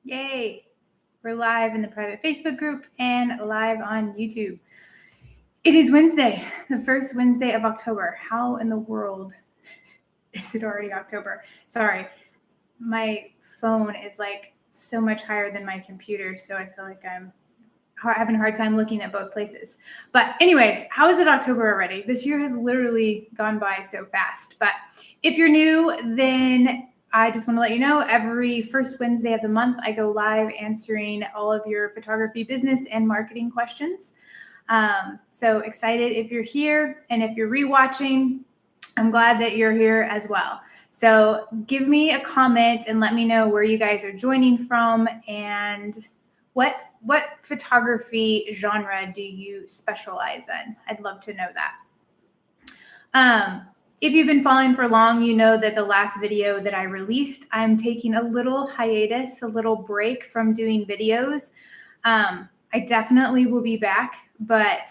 Yay! We're live in the private Facebook group and live on YouTube. It is Wednesday, the first Wednesday of October. How in the world is it already October? Sorry, my phone is like so much higher than my computer, so I feel like I'm having a hard time looking at both places. But anyways, how is it October already? This year has literally gone by so fast. But if you're new, then I just want to let you know every first Wednesday of the month, I go live answering all of your photography business and marketing questions. So excited if you're here, and if you're rewatching, I'm glad that you're here as well. So give me a comment and let me know where you guys are joining from and what photography genre do you specialize in? I'd love to know that. If you've been following for long, you know that the last video that I released, I'm taking a little hiatus, a little break from doing videos. I definitely will be back, but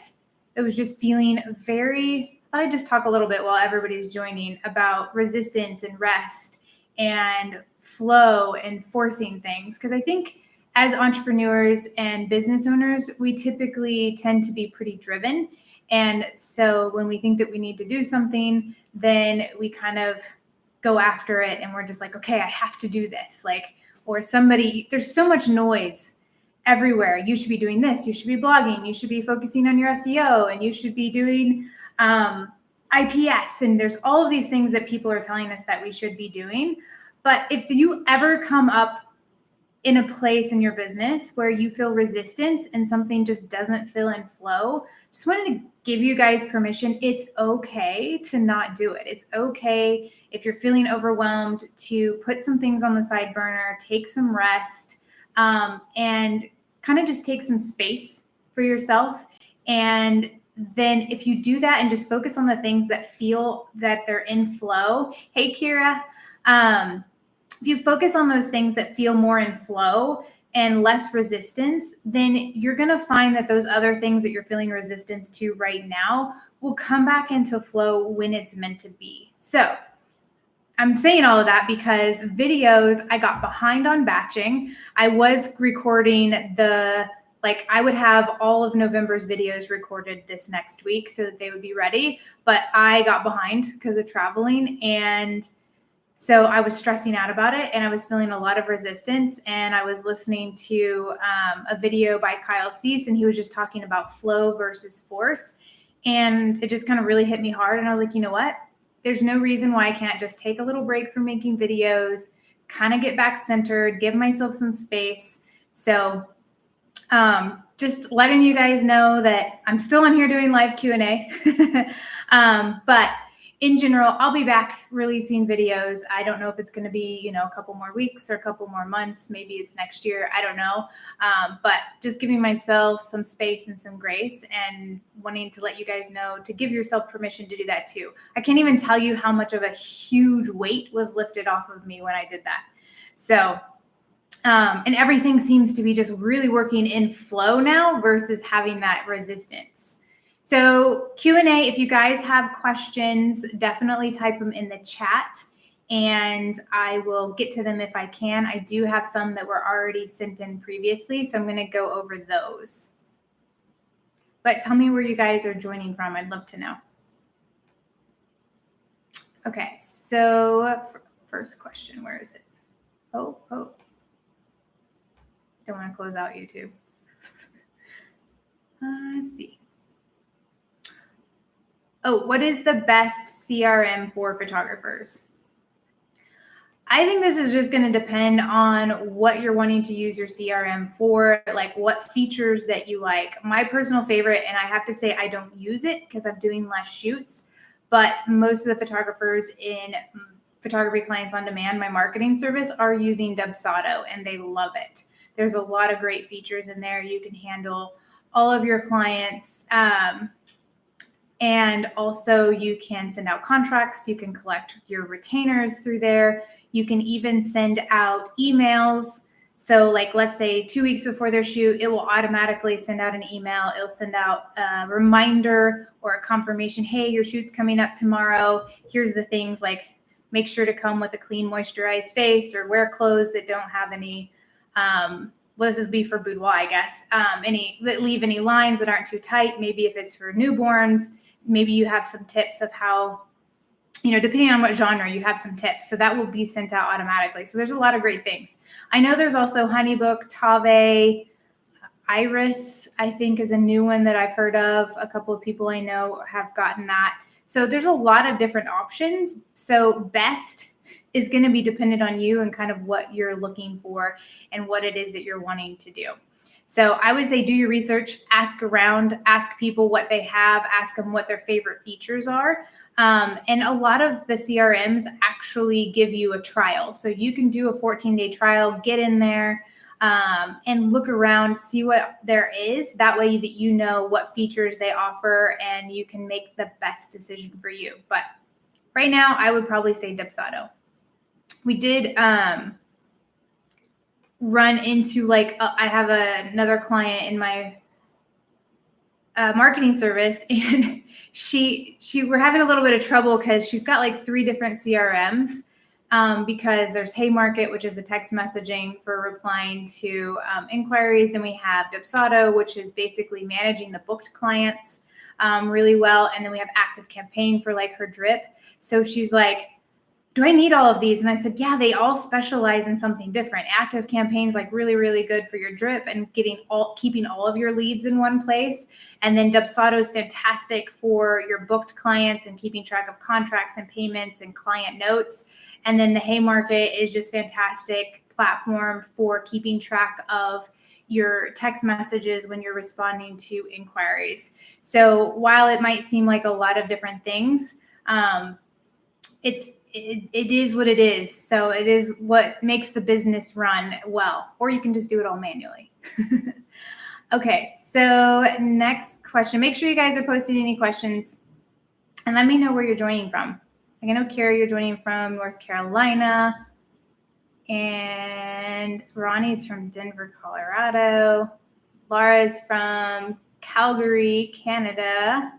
it was just feeling I thought I'd just talk a little bit while everybody's joining about resistance and rest and flow and forcing things. Because I think as entrepreneurs and business owners, we typically tend to be pretty driven. And so when we think that we need to do something, then we kind of go after it and we're just like, okay, I have to do this. Or there's so much noise everywhere. You should be doing this. You should be blogging. You should be focusing on your SEO, and you should be doing IPS. And there's all of these things that people are telling us that we should be doing. But if you ever come up in a place in your business where you feel resistance and something just doesn't feel in flow, just wanted to give you guys permission. It's okay to not do it. It's okay if you're feeling overwhelmed to put some things on the side burner, take some rest, and kind of just take some space for yourself. And then if you do that and just focus on the things that feel that they're in flow. Hey, Kira. If you focus on those things that feel more in flow and less resistance, then you're going to find that those other things that you're feeling resistance to right now will come back into flow when it's meant to be. So I'm saying all of that because videos, I got behind on batching. I was recording I would have all of November's videos recorded this next week so that they would be ready, but I got behind because of traveling, and so I was stressing out about it, and I was feeling a lot of resistance. And I was listening to a video by Kyle Cease, and he was just talking about flow versus force. And it just kind of really hit me hard. And I was like, you know what? There's no reason why I can't just take a little break from making videos, kind of get back centered, give myself some space. So just letting you guys know that I'm still on here doing live Q&A. But in general, I'll be back releasing videos. I don't know if it's going to be, a couple more weeks or a couple more months. Maybe it's next year. I don't know. But just giving myself some space and some grace, and wanting to let you guys know to give yourself permission to do that too. I can't even tell you how much of a huge weight was lifted off of me when I did that. So, and everything seems to be just really working in flow now versus having that resistance. So Q&A, if you guys have questions, definitely type them in the chat and I will get to them if I can. I do have some that were already sent in previously, so I'm going to go over those. But tell me where you guys are joining from. I'd love to know. Okay, so first question, where is it? Oh. Don't want to close out YouTube. Let's see. Oh, what is the best CRM for photographers? I think this is just going to depend on what you're wanting to use your CRM for, like what features that you like. My personal favorite, and I have to say I don't use it because I'm doing less shoots, but most of the photographers in Photography Clients on Demand, my marketing service, are using Dubsado and they love it. There's a lot of great features in there. You can handle all of your clients. And also you can send out contracts. You can collect your retainers through there. You can even send out emails. So let's say 2 weeks before their shoot, it will automatically send out an email. It'll send out a reminder or a confirmation. Hey, your shoot's coming up tomorrow. Here's the things, make sure to come with a clean, moisturized face, or wear clothes that don't have any Well, this would be for boudoir, I guess. Leave any lines that aren't too tight. Maybe if it's for newborns, maybe you have some tips of how, depending on what genre, you have some tips. So that will be sent out automatically. So there's a lot of great things. I know there's also Honeybook, Tave, Iris, I think, is a new one that I've heard of. A couple of people I know have gotten that. So there's a lot of different options. So best is going to be dependent on you and kind of what you're looking for and what it is that you're wanting to do. So I would say do your research, ask around, ask people what they have, ask them what their favorite features are. And a lot of the CRMs actually give you a trial. So you can do a 14-day trial, get in there, and look around, see what there is. That way that you know what features they offer and you can make the best decision for you. But right now, I would probably say Dubsado. We did run into I have another client in my marketing service, and we're having a little bit of trouble because she's got like 3 different CRMs. Because there's Haymarket, which is the text messaging for replying to inquiries. And we have Dubsado, which is basically managing the booked clients really well. And then we have Active Campaign for like her drip. So she's like, do I need all of these? And I said, yeah, they all specialize in something different. Active Campaign's like really, really good for your drip and keeping all of your leads in one place. And then Dubsado is fantastic for your booked clients and keeping track of contracts and payments and client notes. And then the Haymarket is just fantastic platform for keeping track of your text messages when you're responding to inquiries. So while it might seem like a lot of different things, it is what it is. So it is what makes the business run well, or you can just do it all manually. Okay, so next question. Make sure you guys are posting any questions and let me know where you're joining from. I know, Carrie, you're joining from North Carolina, and Ronnie's from Denver, Colorado. Laura's from Calgary, Canada.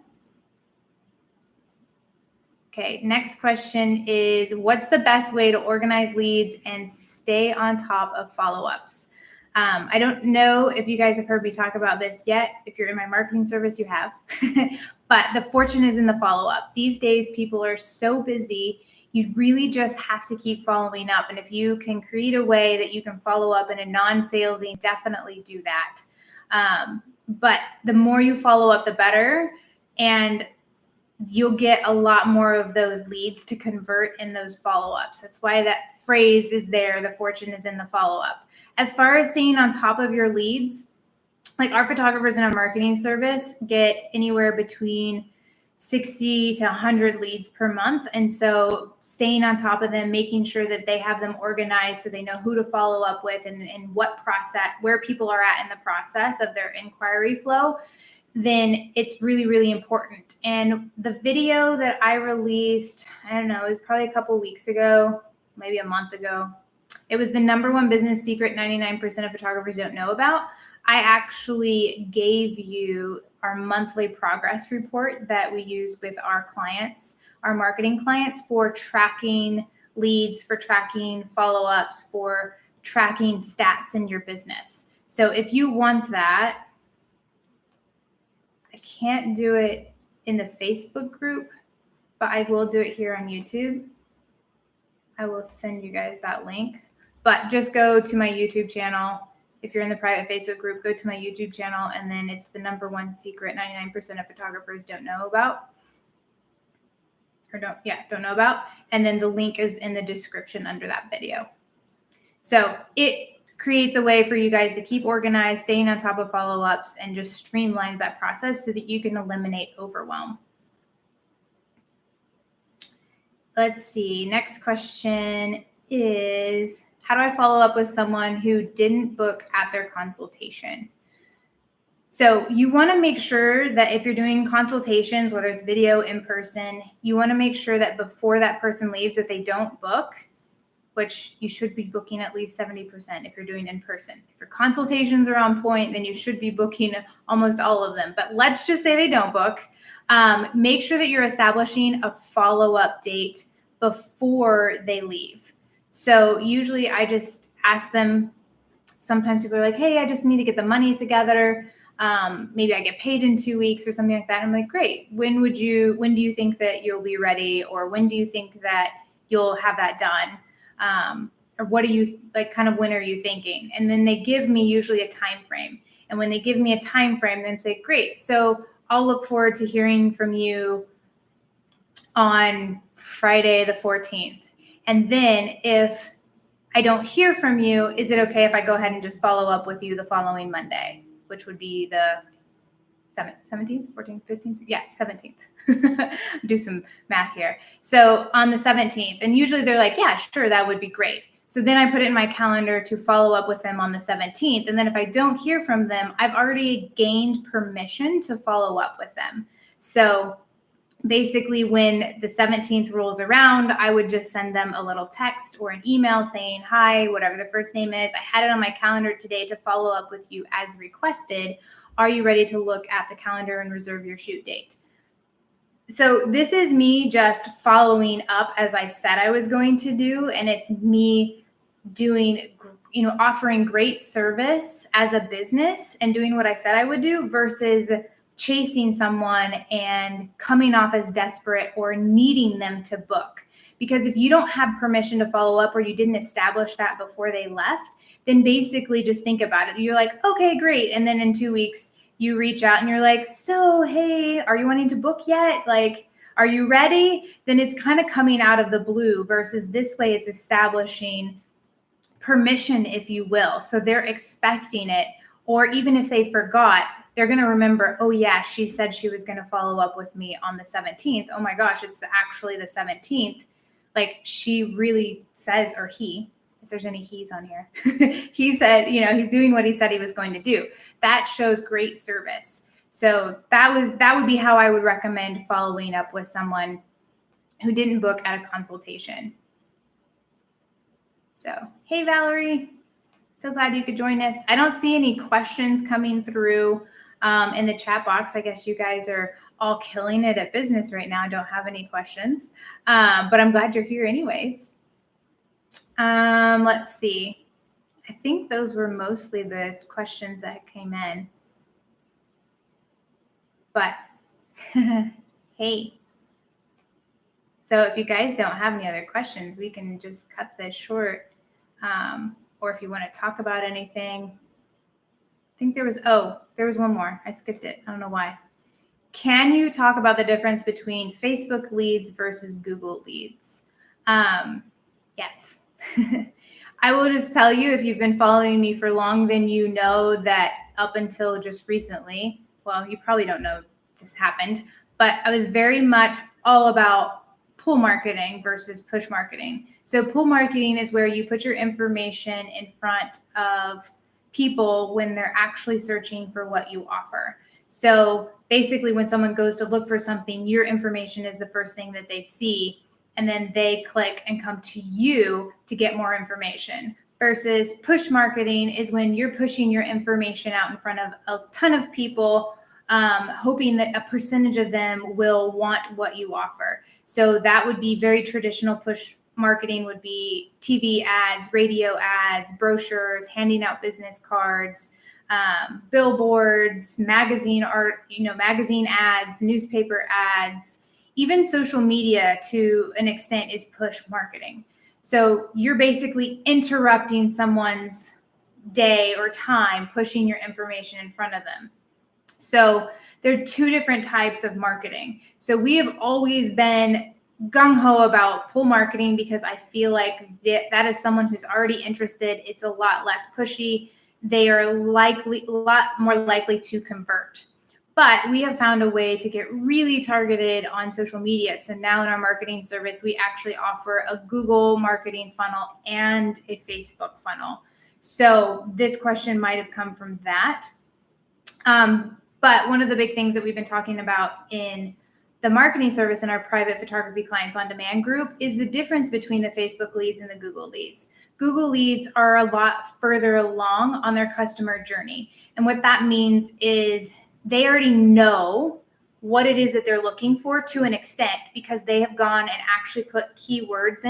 Okay, next question is, what's the best way to organize leads and stay on top of follow-ups? I don't know if you guys have heard me talk about this yet. If you're in my marketing service, you have. But the fortune is in the follow-up. These days, people are so busy. You really just have to keep following up. And if you can create a way that you can follow up in a non-salesy, definitely do that. But the more you follow up, the better. And you'll get a lot more of those leads to convert in those follow-ups. That's why that phrase is there. The fortune is in the follow-up. As far as staying on top of your leads, like our photographers in our marketing service get anywhere between 60 to 100 leads per month. And so staying on top of them, making sure that they have them organized so they know who to follow up with and what process, where people are at in the process of their inquiry flow, then it's really, really important. And the video that I released, I don't know, it was probably a couple weeks ago, maybe a month ago. It was the #1 business secret 99% of photographers don't know about. I actually gave you our monthly progress report that we use with our clients, our marketing clients, for tracking leads, for tracking follow-ups, for tracking stats in your business. So if you want that, I can't do it in the Facebook group, but I will do it here on YouTube. I will send you guys that link, but just go to my YouTube channel. If you're in the private Facebook group, go to my YouTube channel, and then it's the #1 secret 99% of photographers don't know about, don't know about. And then the link is in the description under that video. So it creates a way for you guys to keep organized, staying on top of follow-ups, and just streamlines that process so that you can eliminate overwhelm. Let's see. Next question is, how do I follow up with someone who didn't book at their consultation? So you want to make sure that if you're doing consultations, whether it's video, in person, you want to make sure that before that person leaves, that they don't book, which you should be booking at least 70% if you're doing in person. If your consultations are on point, then you should be booking almost all of them. But let's just say they don't book. Make sure that you're establishing a follow-up date before they leave. So usually I just ask them, sometimes people are like, hey, I just need to get the money together. Maybe I get paid in 2 weeks or something like that. I'm like, great. When do you think that you'll be ready? Or when do you think that you'll have that done? Or what do you like, kind of when are you thinking? And then they give me usually a time frame. And when they give me a time frame, then say, great. So I'll look forward to hearing from you on Friday the 14th. And then if I don't hear from you, is it okay if I go ahead and just follow up with you the following Monday, which would be the 17th, 14th, 15th? Yeah, 17th. Do some math here. So on the 17th, and usually they're like, yeah, sure, that would be great. So then I put it in my calendar to follow up with them on the 17th. And then if I don't hear from them, I've already gained permission to follow up with them. So basically, when the 17th rolls around, I would just send them a little text or an email saying, hi, whatever the first name is. I had it on my calendar today to follow up with you as requested. Are you ready to look at the calendar and reserve your shoot date? So this is me just following up as I said I was going to do. And it's me doing, offering great service as a business and doing what I said I would do versus chasing someone and coming off as desperate or needing them to book. Because if you don't have permission to follow up or you didn't establish that before they left, then basically just think about it. You're like, okay, great. And then in 2 weeks, you reach out and you're like, so, hey, are you wanting to book yet? Like, are you ready? Then it's kind of coming out of the blue versus this way it's establishing permission, if you will. So they're expecting it. Or even if they forgot, they're going to remember, oh yeah, she said she was going to follow up with me on the 17th. Oh my gosh, it's actually the 17th. Like she really says, or he, if there's any he's on here, he said, he's doing what he said he was going to do. That shows great service. So that would be how I would recommend following up with someone who didn't book at a consultation. So, hey, Valerie. So glad you could join us. I don't see any questions coming through in the chat box. I guess you guys are all killing it at business right now. I don't have any questions, but I'm glad you're here anyways. Let's see. I think those were mostly the questions that came in. But hey. So if you guys don't have any other questions, we can just cut this short. Or if you want to talk about anything. I think there was one more. I skipped it. I don't know why. Can you talk about the difference between Facebook leads versus Google leads? Yes. I will just tell you, if you've been following me for long, then you know that up until just recently, well, you probably don't know this happened, but I was very much all about pull marketing versus push marketing. So pull marketing is where you put your information in front of people when they're actually searching for what you offer. So basically when someone goes to look for something, your information is the first thing that they see, and then they click and come to you to get more information. Versus push marketing is when you're pushing your information out in front of a ton of people, hoping that a percentage of them will want what you offer. So that would be very traditional push marketing, would be TV ads, radio ads, brochures, handing out business cards, billboards, magazine art, magazine ads, newspaper ads, even social media to an extent is push marketing. So you're basically interrupting someone's day or time, pushing your information in front of them. So there are two different types of marketing. So we have always been gung-ho about pull marketing because I feel like that is someone who's already interested. It's a lot less pushy. They are a lot more likely to convert. But we have found a way to get really targeted on social media. So now in our marketing service, we actually offer a Google marketing funnel and a Facebook funnel. So this question might have come from that. But one of the big things that we've been talking about in the marketing service in our private photography clients on demand group is the difference between the Facebook leads and the Google leads. Google leads are a lot further along on their customer journey. And what that means is they already know what it is that they're looking for to an extent because they have gone and actually put keywords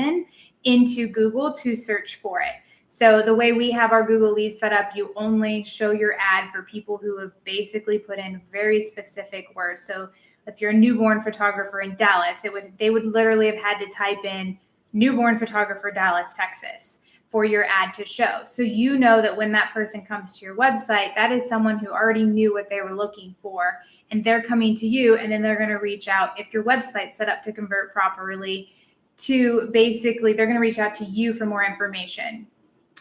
into Google to search for it. So the way we have our Google Leads set up, you only show your ad for people who have basically put in very specific words. So if you're a newborn photographer in Dallas, they would literally have had to type in newborn photographer, Dallas, Texas, for your ad to show. So you know that when that person comes to your website, that is someone who already knew what they were looking for, and they're coming to you, and then they're going to reach out, if your website's set up to convert properly, to basically, they're going to reach out to you for more information.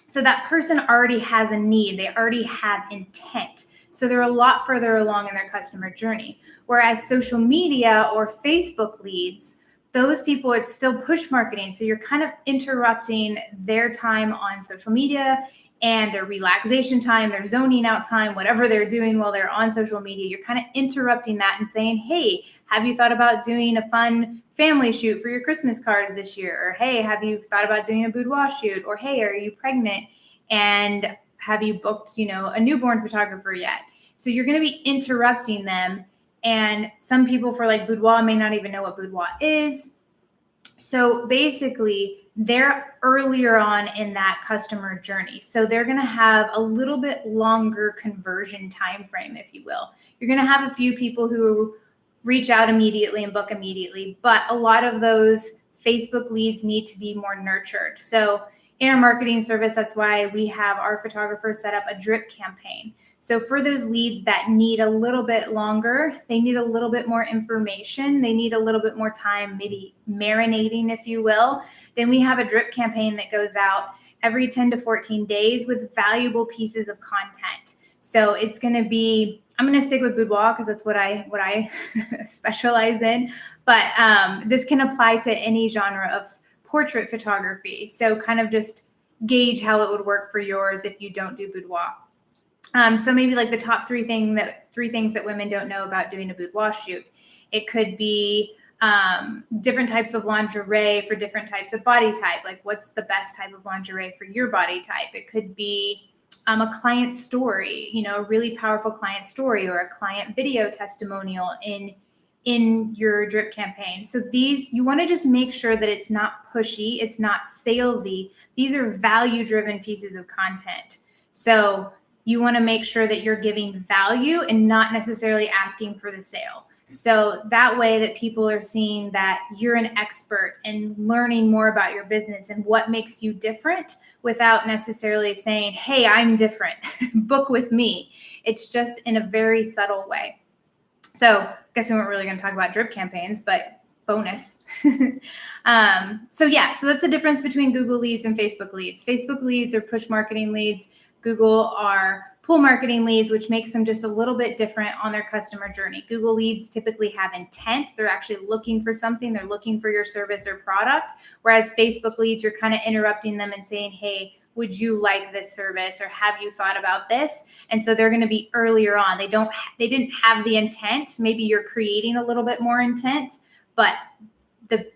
So that person already has a need. They already have intent. So they're a lot further along in their customer journey. Whereas social media or Facebook leads, those people, it's still push marketing. So you're kind of interrupting their time on social media and their relaxation time, their zoning out time, whatever they're doing while they're on social media. You're kind of interrupting that and saying, hey, have you thought about doing a fun family shoot for your Christmas cards this year? Or, hey, have you thought about doing a boudoir shoot? Or, hey, are you pregnant? And have you booked, a newborn photographer yet? So you're going to be interrupting them. And some people for like boudoir may not even know what boudoir is. So basically, they're earlier on in that customer journey. So they're going to have a little bit longer conversion time frame, if you will. You're going to have a few people who reach out immediately and book immediately, but a lot of those Facebook leads need to be more nurtured. So in our marketing service, that's why we have our photographers set up a drip campaign. So for those leads that need a little bit longer, they need a little bit more information, they need a little bit more time, maybe marinating, if you will, then we have a drip campaign that goes out every 10 to 14 days with valuable pieces of content. So it's going to be, I'm going to stick with boudoir because that's what I specialize in, but this can apply to any genre of portrait photography. So kind of just gauge how it would work for yours if you don't do boudoir. So maybe like the top three things that women don't know about doing a boudoir shoot. It could be different types of lingerie for different types of body type. Like what's the best type of lingerie for your body type? It could be a client story, a really powerful client story or a client video testimonial in your drip campaign. So these, you want to just make sure that it's not pushy, it's not salesy. These are value-driven pieces of content. So you want to make sure that you're giving value and not necessarily asking for the sale. So that way that people are seeing that you're an expert and learning more about your business and what makes you different without necessarily saying, hey, I'm different, book with me. It's just in a very subtle way. So I guess we weren't really going to talk about drip campaigns, but bonus. So that's the difference between Google leads and Facebook leads. Facebook leads are push marketing leads. Google are pull marketing leads, which makes them just a little bit different on their customer journey. Google leads typically have intent. They're actually looking for something. They're looking for your service or product. Whereas Facebook leads, you're kind of interrupting them and saying, hey, would you like this service, or have you thought about this? And so they're going to be earlier on. They didn't have the intent. Maybe you're creating a little bit more intent, but the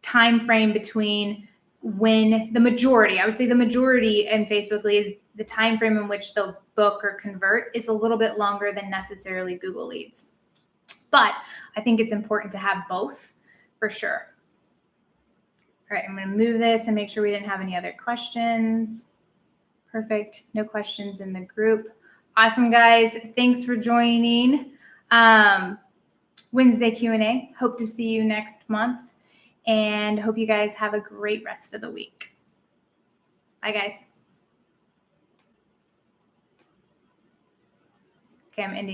time frame between when the majority, I would say the majority in Facebook leads, the time frame in which they'll book or convert is a little bit longer than necessarily Google leads. But I think it's important to have both for sure. All right, I'm going to move this and make sure we didn't have any other questions. Perfect. No questions in the group. Awesome, guys. Thanks for joining. Wednesday Q&A. Hope to see you next month, and hope you guys have a great rest of the week. Bye, guys. Okay, I'm ending.